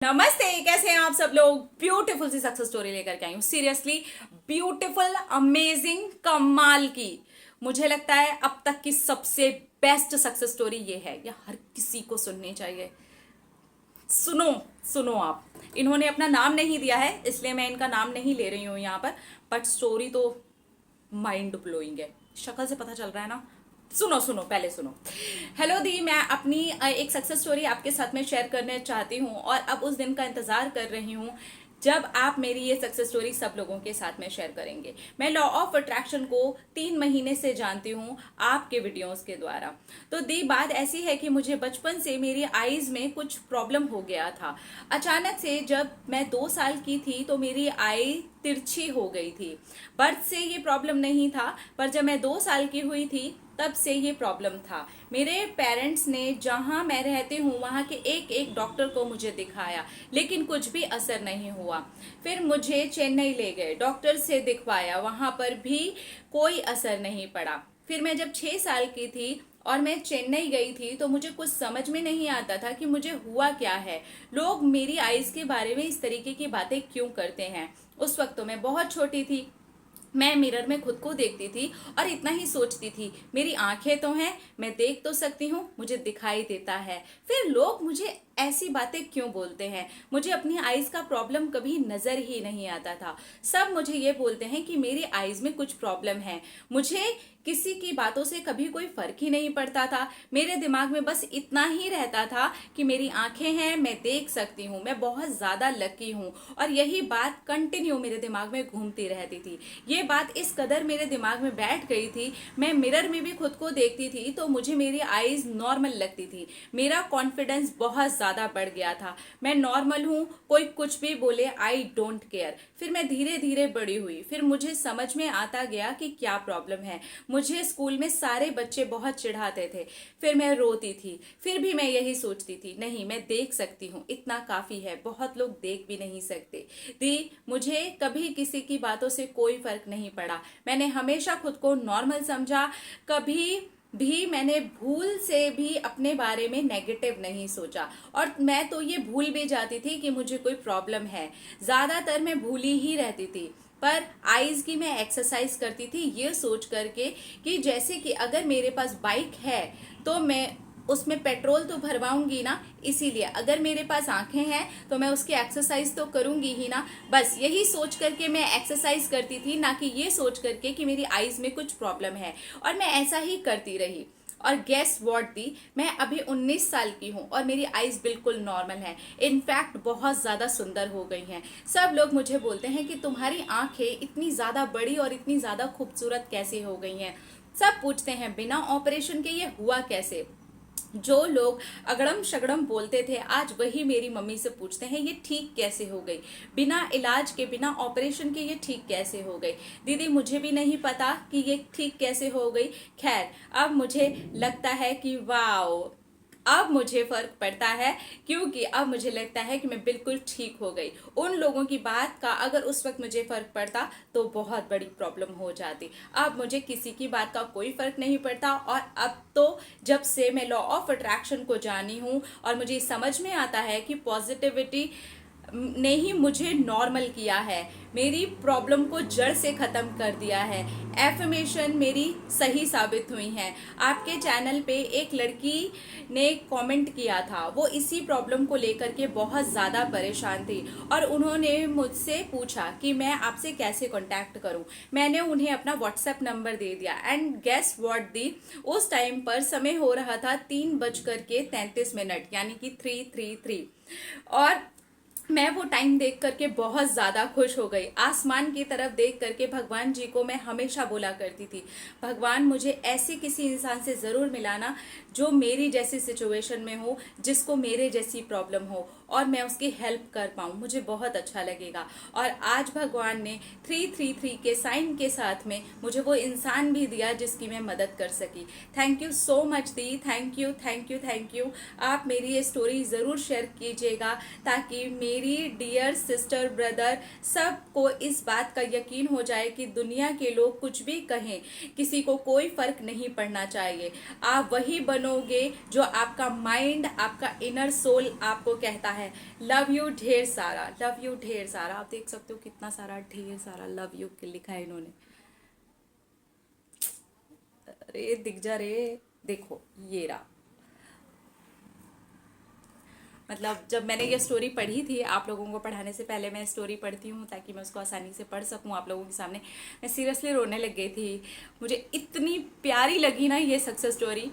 नमस्ते, कैसे हैं आप सब लोग। ब्यूटीफुल सी सक्सेस स्टोरी लेकर के आई हूँ। सीरियसली ब्यूटीफुल, अमेजिंग, कमाल की। मुझे लगता है अब तक की सबसे बेस्ट सक्सेस स्टोरी ये है। ये हर किसी को सुननी चाहिए। सुनो, सुनो आप। इन्होंने अपना नाम नहीं दिया है, इसलिए मैं इनका नाम नहीं ले रही हूँ यहाँ पर। बट स्टोरी तो माइंड ब्लोइंग है। शक्ल से पता चल रहा है ना। सुनो सुनो, पहले सुनो। हेलो दी, मैं अपनी एक सक्सेस स्टोरी आपके साथ में शेयर करना चाहती हूँ और अब उस दिन का इंतजार कर रही हूँ जब आप मेरी ये सक्सेस स्टोरी सब लोगों के साथ में शेयर करेंगे। मैं लॉ ऑफ अट्रैक्शन को 3 महीने से जानती हूँ आपके वीडियोस के द्वारा। तो दी, बात ऐसी है कि मुझे बचपन से मेरी आईज में कुछ प्रॉब्लम हो गया था। अचानक से जब मैं 2 साल की थी तो मेरी आई तिरछी हो गई थी। बर्थ से ये प्रॉब्लम नहीं था, पर जब मैं 2 साल की हुई थी तब से ये प्रॉब्लम था। मेरे पेरेंट्स ने जहां मैं रहती हूँ वहां के एक एक डॉक्टर को मुझे दिखाया, लेकिन कुछ भी असर नहीं हुआ। फिर मुझे चेन्नई ले गए, डॉक्टर से दिखवाया, वहां पर भी कोई असर नहीं पड़ा। फिर मैं जब 6 साल की थी और मैं चेन्नई गई थी तो मुझे कुछ समझ में नहीं आता था कि मुझे हुआ क्या है। लोग मेरी आइज के बारे में इस तरीके की बातें क्यों करते हैं। उस वक्त तो मैं बहुत छोटी थी। मैं मिरर में खुद को देखती थी और इतना ही सोचती थी, मेरी आंखें तो हैं, मैं देख तो सकती हूँ, मुझे दिखाई देता है। फिर लोग मुझे ऐसी बातें क्यों बोलते हैं। मुझे अपनी आईज का प्रॉब्लम कभी नजर ही नहीं आता था। सब मुझे ये बोलते हैं कि मेरी आईज में कुछ प्रॉब्लम है। मुझे किसी की बातों से कभी कोई फर्क ही नहीं पड़ता था। मेरे दिमाग में बस इतना ही रहता था कि मेरी आंखें हैं, मैं देख सकती हूँ, मैं बहुत ज्यादा लकी हूँ। और यही बात कंटिन्यू मेरे दिमाग में घूमती रहती थी। ये बात इस कदर मेरे दिमाग में बैठ गई थी, मैं मिरर में भी खुद को देखती थी तो मुझे मेरी आईज नॉर्मल लगती थी। मेरा कॉन्फिडेंस बहुत ज्यादा बढ़ गया था। मैं नॉर्मल हूँ, कोई कुछ भी बोले, आई डोंट केयर। फिर मैं धीरे धीरे बड़ी हुई, फिर मुझे समझ में आता गया कि क्या प्रॉब्लम है। मुझे स्कूल में सारे बच्चे बहुत चिढ़ाते थे। फिर मैं रोती थी, फिर भी मैं यही सोचती थी, नहीं, मैं देख सकती हूँ, इतना काफी है, बहुत लोग देख भी नहीं सकते। दी, मुझे कभी किसी की बातों से कोई फर्क नहीं पड़ा। मैंने हमेशा खुद को नॉर्मल समझा। कभी भी मैंने भूल से भी अपने बारे में नेगेटिव नहीं सोचा। और मैं तो ये भूल भी जाती थी कि मुझे कोई प्रॉब्लम है। ज्यादातर मैं भूली ही रहती थी। पर आइज की मैं एक्सरसाइज करती थी ये सोच करके कि जैसे कि अगर मेरे पास बाइक है तो मैं उसमें पेट्रोल तो भरवाऊंगी ना, इसीलिए अगर मेरे पास आंखें हैं तो मैं उसकी एक्सरसाइज तो करूंगी ही ना। बस यही सोच करके मैं एक्सरसाइज करती थी, ना कि ये सोच करके कि मेरी आईज में कुछ प्रॉब्लम है। और मैं ऐसा ही करती रही। और गेस व्हाट दी, मैं अभी 19 साल की हूँ और मेरी आईज बिल्कुल नॉर्मल है। इनफैक्ट बहुत ज्यादा सुंदर हो गई हैं। सब लोग मुझे बोलते हैं कि तुम्हारी आंखें इतनी ज्यादा बड़ी और इतनी ज्यादा खूबसूरत कैसे हो गई हैं। सब पूछते हैं बिना ऑपरेशन के ये हुआ कैसे। जो लोग अगड़म शगड़म बोलते थे आज वही मेरी मम्मी से पूछते हैं ये ठीक कैसे हो गई, बिना इलाज के, बिना ऑपरेशन के ये ठीक कैसे हो गई। दीदी, मुझे भी नहीं पता कि ये ठीक कैसे हो गई। खैर, अब मुझे लगता है कि वाओ, अब मुझे फर्क पड़ता है, क्योंकि अब मुझे लगता है कि मैं बिल्कुल ठीक हो गई। उन लोगों की बात का अगर उस वक्त मुझे फर्क पड़ता तो बहुत बड़ी प्रॉब्लम हो जाती। अब मुझे किसी की बात का कोई फर्क नहीं पड़ता। और अब तो जब से मैं लॉ ऑफ अट्रैक्शन को जानी हूँ और मुझे समझ में आता है कि पॉजिटिविटी ने ही मुझे नॉर्मल किया है, मेरी प्रॉब्लम को जड़ से खत्म कर दिया है। एफर्मेशन मेरी सही साबित हुई हैं। आपके चैनल पे एक लड़की ने कमेंट किया था, वो इसी प्रॉब्लम को लेकर के बहुत ज़्यादा परेशान थी और उन्होंने मुझसे पूछा कि मैं आपसे कैसे कांटेक्ट करूं। मैंने उन्हें अपना व्हाट्सएप नंबर दे दिया एंड गेस व्हाट दी, उस टाइम पर समय हो रहा था 3:33 यानी कि 3:33। और मैं वो टाइम देख करके बहुत ज्यादा खुश हो गई। आसमान की तरफ देख करके भगवान जी को मैं हमेशा बोला करती थी, भगवान मुझे ऐसे किसी इंसान से जरूर मिलाना जो मेरी जैसी सिचुएशन में हो, जिसको मेरे जैसी प्रॉब्लम हो और मैं उसकी हेल्प कर पाऊँ, मुझे बहुत अच्छा लगेगा। और आज भगवान ने 333 के साइन के साथ में मुझे वो इंसान भी दिया जिसकी मैं मदद कर सकी। Thank you so much the, thank you thank you thank you. आप मेरी ये स्टोरी ज़रूर शेयर कीजिएगा ताकि मेरी मेरी डियर सिस्टर ब्रदर सबको इस बात का यकीन हो जाए कि दुनिया के लोग कुछ भी कहें, किसी को कोई फर्क नहीं पड़ना चाहिए। आप वही बनोगे जो आपका माइंड, आपका इनर सोल आपको कहता है। लव यू ढेर सारा, लव यू ढेर सारा। आप देख सकते हो कितना सारा ढेर सारा लव यू लिखा है इन्होंने। अरे दिख जा रे, देखो ये रहा। मतलब जब मैंने ये स्टोरी पढ़ी थी, आप लोगों को पढ़ाने से पहले मैं स्टोरी पढ़ती हूँ ताकि मैं उसको आसानी से पढ़ सकूँ आप लोगों के सामने। मैं सीरियसली रोने लग गई थी, मुझे इतनी प्यारी लगी ना ये सक्सेस स्टोरी।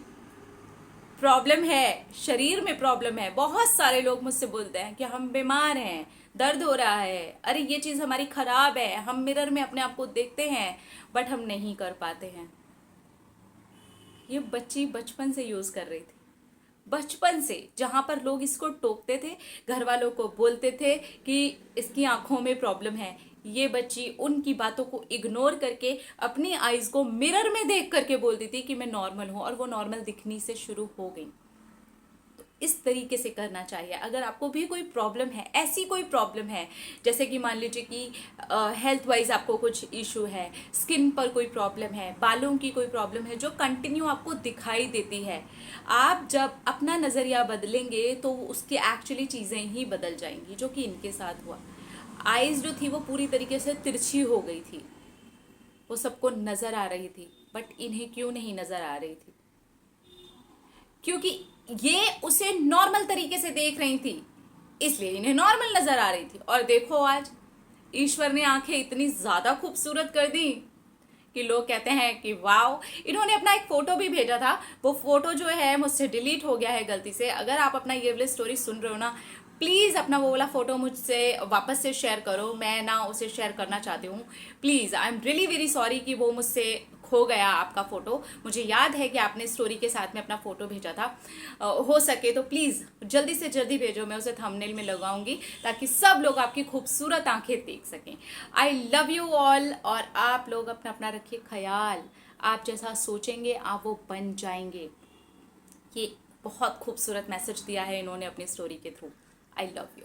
प्रॉब्लम है, शरीर में प्रॉब्लम है। बहुत सारे लोग मुझसे बोलते हैं कि हम बीमार हैं, दर्द हो रहा है, अरे ये चीज़ हमारी खराब है। हम मिरर में अपने आप को देखते हैं बट हम नहीं कर पाते हैं। ये बच्ची बचपन से यूज़ कर रही थी, बचपन से, जहां पर लोग इसको टोकते थे, घर वालों को बोलते थे कि इसकी आंखों में प्रॉब्लम है। ये बच्ची उनकी बातों को इग्नोर करके अपनी आईज को मिरर में देख करके बोलती थी कि मैं नॉर्मल हूं, और वो नॉर्मल दिखनी से शुरू हो गई। इस तरीके से करना चाहिए। अगर आपको भी कोई प्रॉब्लम है, ऐसी कोई प्रॉब्लम है, जैसे कि मान लीजिए कि हेल्थ वाइज आपको कुछ इशू है, स्किन पर कोई प्रॉब्लम है, बालों की कोई प्रॉब्लम है जो कंटिन्यू आपको दिखाई देती है, आप जब अपना नज़रिया बदलेंगे तो उसकी एक्चुअली चीज़ें ही बदल जाएंगी, जो कि इनके साथ हुआ। आइज़ जो थी वो पूरी तरीके से तिरछी हो गई थी, वो सबको नज़र आ रही थी, बट इन्हें क्यों नहीं नज़र आ रही थी? क्योंकि ये उसे नॉर्मल तरीके से देख रही थी, इसलिए इन्हें नॉर्मल नजर आ रही थी। और देखो आज ईश्वर ने आंखें इतनी ज्यादा खूबसूरत कर दी कि लोग कहते हैं कि वाओ। इन्होंने अपना एक फोटो भी भेजा था, वो फोटो जो है मुझसे डिलीट हो गया है गलती से। अगर आप अपना ये वाली स्टोरी सुन रहे हो ना, प्लीज़ अपना वो वाला फोटो मुझसे वापस से शेयर करो। मैं ना उसे शेयर करना चाहती हूँ, please. I am really very sorry कि वो मुझसे खो गया आपका फ़ोटो। मुझे याद है कि आपने स्टोरी के साथ में अपना फ़ोटो भेजा था। हो सके तो प्लीज़ जल्दी से जल्दी भेजो, मैं उसे थंबनेल में लगाऊंगी ताकि सब लोग आपकी खूबसूरत आंखें देख सकें। आई लव यू ऑल, और आप लोग अपना अपना रखिए ख्याल। आप जैसा सोचेंगे आप वो बन जाएंगे। ये बहुत खूबसूरत मैसेज दिया है इन्होंने अपनी स्टोरी के थ्रू। I love you.